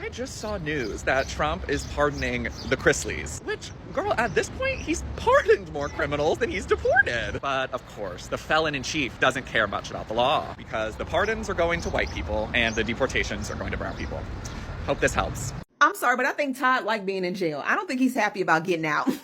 I just saw news that Trump is pardoning the Chrisleys, which, girl, at this point, he's pardoned more criminals than he's deported. But of course, the felon in chief doesn't care much about the law because the pardons are going to white people and the deportations are going to brown people. Hope this helps. I'm sorry, but I think Todd liked being in jail. I don't think he's happy about getting out. No,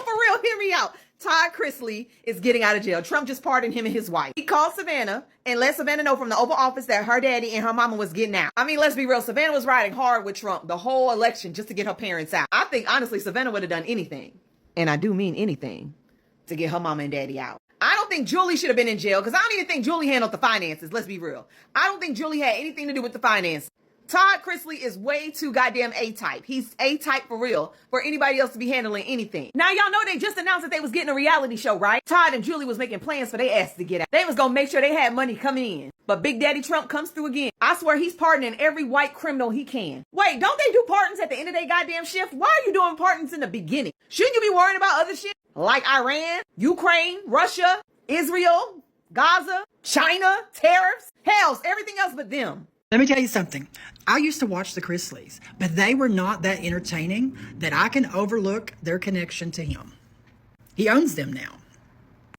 for real, hear me out. Todd Chrisley is getting out of jail. Trump just pardoned him and his wife. He called Savannah and let Savannah know from the Oval Office that her daddy and her mama was getting out. I mean, let's be real. Savannah was riding hard with Trump the whole election just to get her parents out. I think, honestly, Savannah would have done anything, and I do mean anything, to get her mama and daddy out. I don't think Julie should have been in jail because I don't even think Julie handled the finances. Let's be real. I don't think Julie had anything to do with the finances. Todd Chrisley is way too goddamn A-type. He's A-type for real for anybody else to be handling anything. Now, y'all know they just announced that they was getting a reality show, right? Todd and Julie was making plans for their ass to get out. They was gonna make sure they had money coming in. But Big Daddy Trump comes through again. I swear he's pardoning every white criminal he can. Wait, don't they do pardons at the end of their goddamn shift? Why are you doing pardons in the beginning? Shouldn't you be worrying about other shit? Like Iran, Ukraine, Russia, Israel, Gaza, China, tariffs, hells, everything else but them. Let me tell you something. I used to watch the Chrisleys, but they were not that entertaining that I can overlook their connection to him. He owns them now.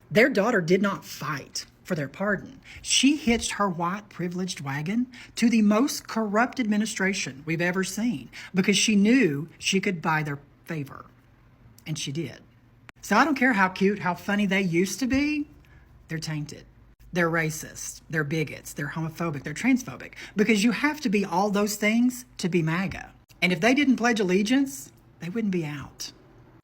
Their daughter did not fight for their pardon. She hitched her white privileged wagon to the most corrupt administration we've ever seen because she knew she could buy their favor. And she did. So I don't care how cute, how funny they used to be, they're tainted. They're racist, they're bigots, they're homophobic, they're transphobic, because you have to be all those things to be MAGA. And if they didn't pledge allegiance, they wouldn't be out.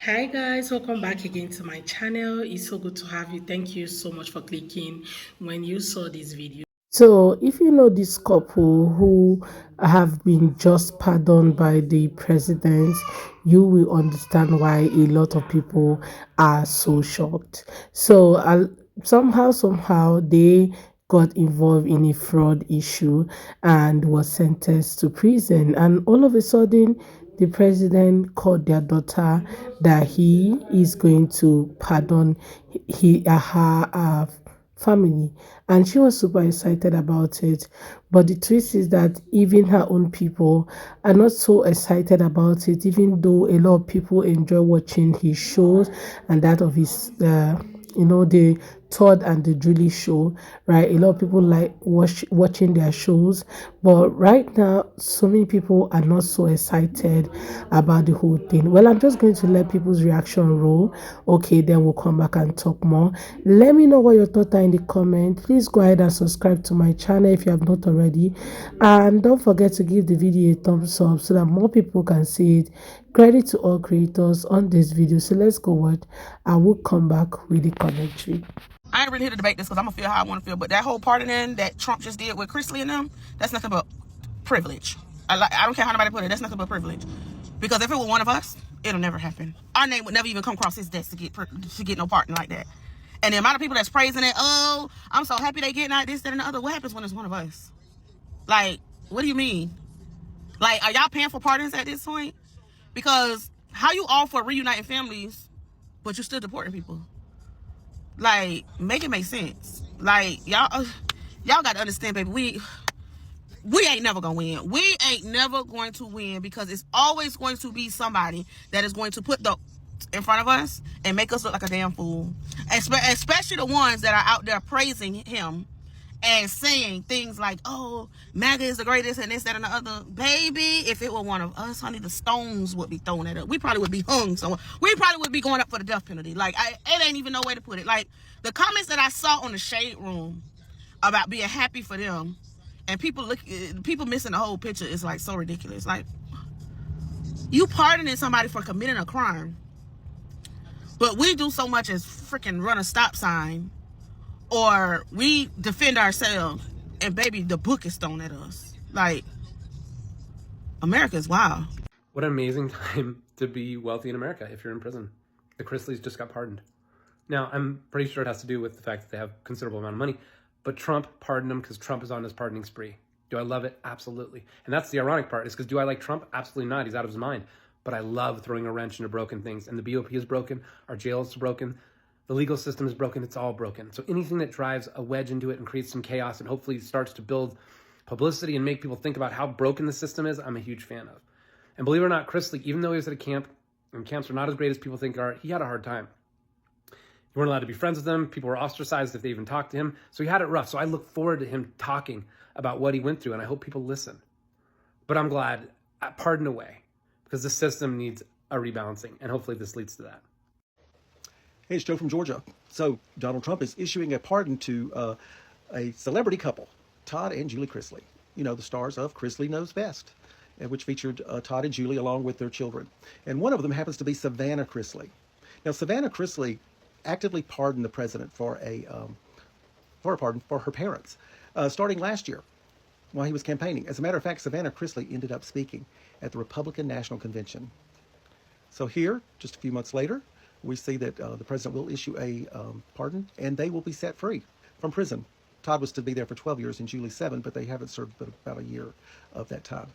Hi guys, welcome back again to my channel. It's so good to have you. Thank you so much for clicking when you saw this video. So if you know this couple who have been just pardoned by the president, you will understand why a lot of people are so shocked. So somehow they got involved in a fraud issue and was sentenced to prison, and all of a sudden the president called their daughter that he is going to pardon her family, and she was super excited about it. But the twist is that even her own people are not so excited about it, even though a lot of people enjoy watching his shows and that of his the Todd and the Julie show, right? A lot of people like watching their shows, but right now so many people are not so excited about the whole thing. Well, I'm just going to let people's reaction roll. Okay, then we'll come back and talk more. Let me know what your thoughts are in the comment. Please go ahead and subscribe to my channel if you have not already, and don't forget to give the video a thumbs up so that more people can see it. Credit to all creators on this video. So let's go watch. I will come back with the commentary. I ain't really here to debate this because I'm going to feel how I want to feel. But that whole pardoning that Trump just did with Chrisley and them, that's nothing but privilege. I don't care how nobody put it. That's nothing but privilege. Because if it were one of us, it'll never happen. Our name would never even come across his desk to get no pardon like that. And the amount of people that's praising it, oh, I'm so happy they getting out this, that, and the other. What happens when it's one of us? Like, what do you mean? Like, are y'all paying for pardons at this point? Because how you all for reuniting families, but you're still deporting people? Like, make it make sense. Like, y'all got to understand, baby, we ain't never gonna win. We ain't never going to win because it's always going to be somebody that is going to put in front of us and make us look like a damn fool. Especially the ones that are out there praising him and saying things like, oh, MAGA is the greatest and this, that, and the other. Baby, if it were one of us, honey, the stones would be thrown at us. We probably would be hung. So we probably would be going up for the death penalty. Like, it ain't even no way to put it. Like, the comments that I saw on the Shade Room about being happy for them and people missing the whole picture is, like, so ridiculous. Like, you pardoning somebody for committing a crime, but we do so much as freaking run a stop sign, or we defend ourselves, and baby, the book is thrown at us. Like, America is wild. What an amazing time to be wealthy in America if you're in prison. The Chrisleys just got pardoned. Now, I'm pretty sure it has to do with the fact that they have a considerable amount of money, but Trump pardoned them because Trump is on his pardoning spree. Do I love it? Absolutely. And that's the ironic part, is because do I like Trump? Absolutely not. He's out of his mind. But I love throwing a wrench into broken things. And the BOP is broken. Our jail is broken. The legal system is broken. It's all broken. So anything that drives a wedge into it and creates some chaos and hopefully starts to build publicity and make people think about how broken the system is, I'm a huge fan of. And believe it or not, Chrisley, even though he was at a camp, and camps are not as great as people think are, he had a hard time. You weren't allowed to be friends with him. People were ostracized if they even talked to him. So he had it rough. So I look forward to him talking about what he went through, and I hope people listen. But I'm glad, pardon away, because the system needs a rebalancing, and hopefully this leads to that. Hey, it's Joe from Georgia. So Donald Trump is issuing a pardon to a celebrity couple, Todd and Julie Chrisley. You know, the stars of Chrisley Knows Best, which featured Todd and Julie along with their children. And one of them happens to be Savannah Chrisley. Now, Savannah Chrisley actively pardoned the president for a pardon for her parents, starting last year while he was campaigning. As a matter of fact, Savannah Chrisley ended up speaking at the Republican National Convention. So here, just a few months later, we see that the president will issue a pardon, and they will be set free from prison. Todd was to be there for 12 years and Julie 7, but they haven't served but about a year of that time.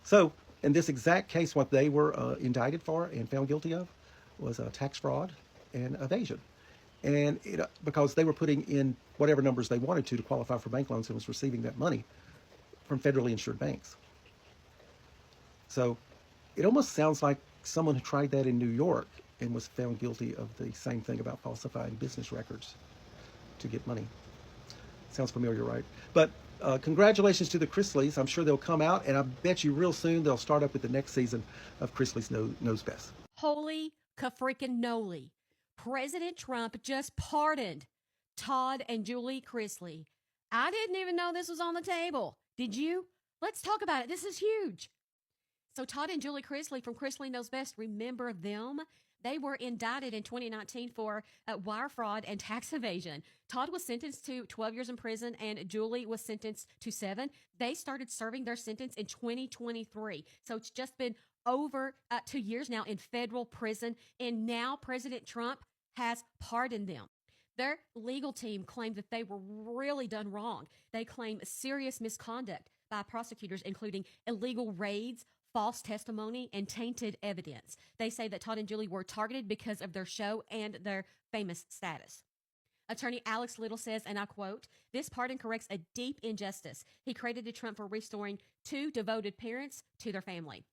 So in this exact case, what they were indicted for and found guilty of was tax fraud and evasion. And because they were putting in whatever numbers they wanted to qualify for bank loans and was receiving that money from federally insured banks. So it almost sounds like someone who tried that in New York and was found guilty of the same thing about falsifying business records to get money. Sounds familiar, right? But congratulations to the Chrisleys. I'm sure they'll come out, and I bet you real soon they'll start up with the next season of Chrisley's Knows Best. Holy ka-freaking-noli. President Trump just pardoned Todd and Julie Chrisley. I didn't even know this was on the table. Did you? Let's talk about it. This is huge. So Todd and Julie Chrisley from Chrisley Knows Best, remember them? They were indicted in 2019 for wire fraud and tax evasion. Todd was sentenced to 12 years in prison and Julie was sentenced to 7. They started serving their sentence in 2023. So it's just been over 2 years now in federal prison. And now President Trump has pardoned them. Their legal team claimed that they were really done wrong. They claim serious misconduct by prosecutors, including illegal raids, false testimony, and tainted evidence. They say that Todd and Julie were targeted because of their show and their famous status. Attorney Alex Little says, and I quote, "This pardon corrects a deep injustice. He credited Trump for restoring 2 devoted parents to their family."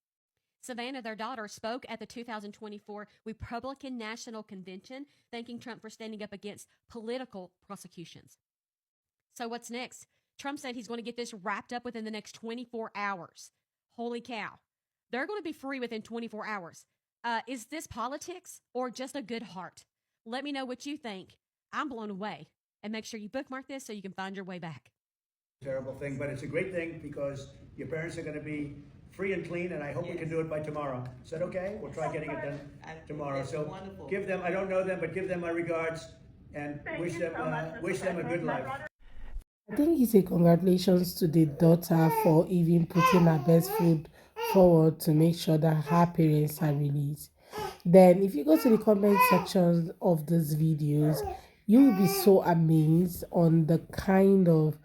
Savannah, their daughter, spoke at the 2024 Republican National Convention, thanking Trump for standing up against political prosecutions. So what's next? Trump said he's going to get this wrapped up within the next 24 hours. Holy cow. They're going to be free within 24 hours. Is this politics or just a good heart? Let me know what you think. I'm blown away. And make sure you bookmark this so you can find your way back. Terrible thing, but it's a great thing because your parents are going to be free and clean, and I hope we can do it by tomorrow. Is that okay? We'll try getting it done tomorrow. So give them, I don't know them, but give them my regards and wish them a good life. I think he said congratulations to the daughter for even putting her best foot forward to make sure that her parents are released. Then if you go to the comment section of these videos, you will be so amazed on the kind of,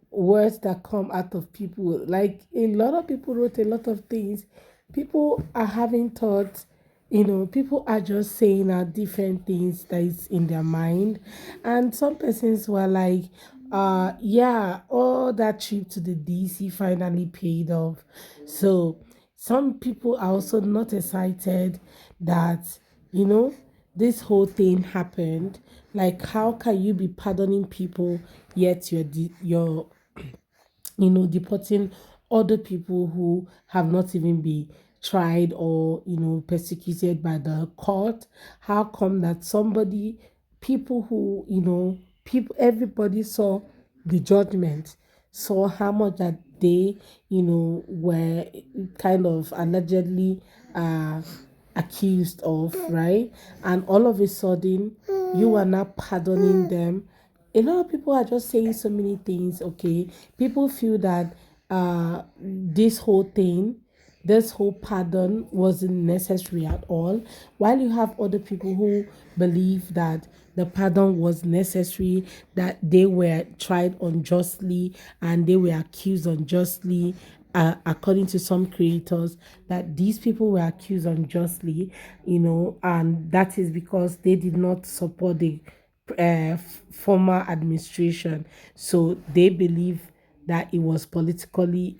words that come out of people. Like a lot of people wrote a lot of things. People are having thoughts. People are just saying different things that is in their mind. And some persons were like, yeah, all that trip to the DC finally paid off. So some people are also not excited that, this whole thing happened. Like, how can you be pardoning people yet you're deporting other people who have not even been tried or, persecuted by the court? How come that people who, everybody saw the judgment, saw how much that they, were kind of allegedly accused of, right? And all of a sudden, you are not pardoning them. A lot of people are just saying so many things, okay? People feel that this whole pardon wasn't necessary at all, while you have other people who believe that the pardon was necessary, that they were tried unjustly and they were accused unjustly. According to some creators, that these people were accused unjustly, and that is because they did not support the former administration. So they believe that it was politically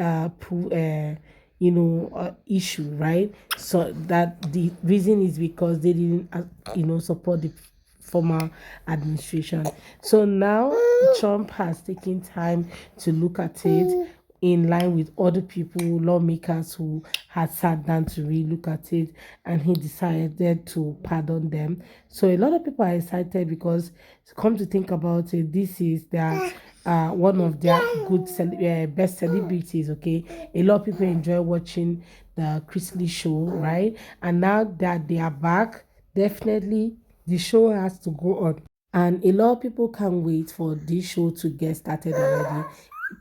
issue, right? So that the reason is because they didn't support the former administration. So now Trump has taken time to look at it in line with other people, lawmakers who had sat down to really look at it, and he decided to pardon them. So a lot of people are excited because, come to think about it, this is their one of their best celebrities. Okay, a lot of people enjoy watching the Chrisley show, right? And now that they are back, definitely the show has to go on. And a lot of people can't wait for this show to get started already.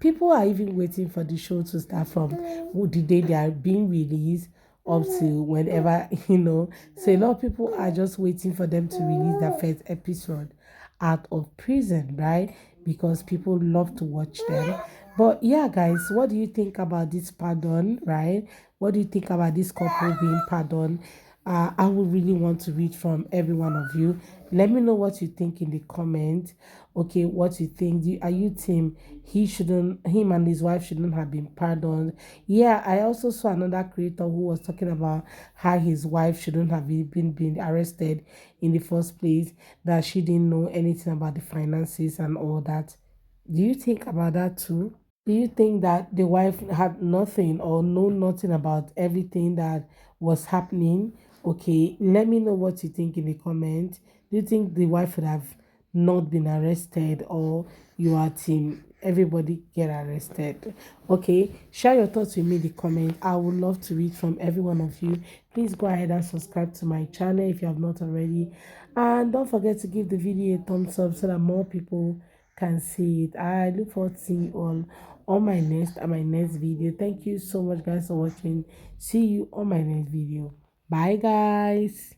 People are even waiting for the show to start from the day they are being released up to whenever, So a lot of people are just waiting for them to release their first episode out of prison, right? Because people love to watch them. But yeah, guys, what do you think about this pardon, right? What do you think about this couple being pardoned? I would really want to read from every one of you. Let me know what you think in the comment. Okay, what you think? Are you team him and his wife shouldn't have been pardoned? Yeah, I also saw another creator who was talking about how his wife shouldn't have been arrested in the first place, that she didn't know anything about the finances and all that. Do you think about that too? Do you think that the wife had nothing or know nothing about everything that was happening? Okay, let me know what you think in the comment. Do you think the wife would have not been arrested, or you are team everybody get arrested? Okay, share your thoughts with me in the comment. I would love to read from every one of you. Please go ahead and subscribe to my channel if you have not already, and don't forget to give the video a thumbs up so that more people can see it. I look forward to seeing you all on my next video. Thank you so much, guys, for watching. See you on my next video. Bye, guys.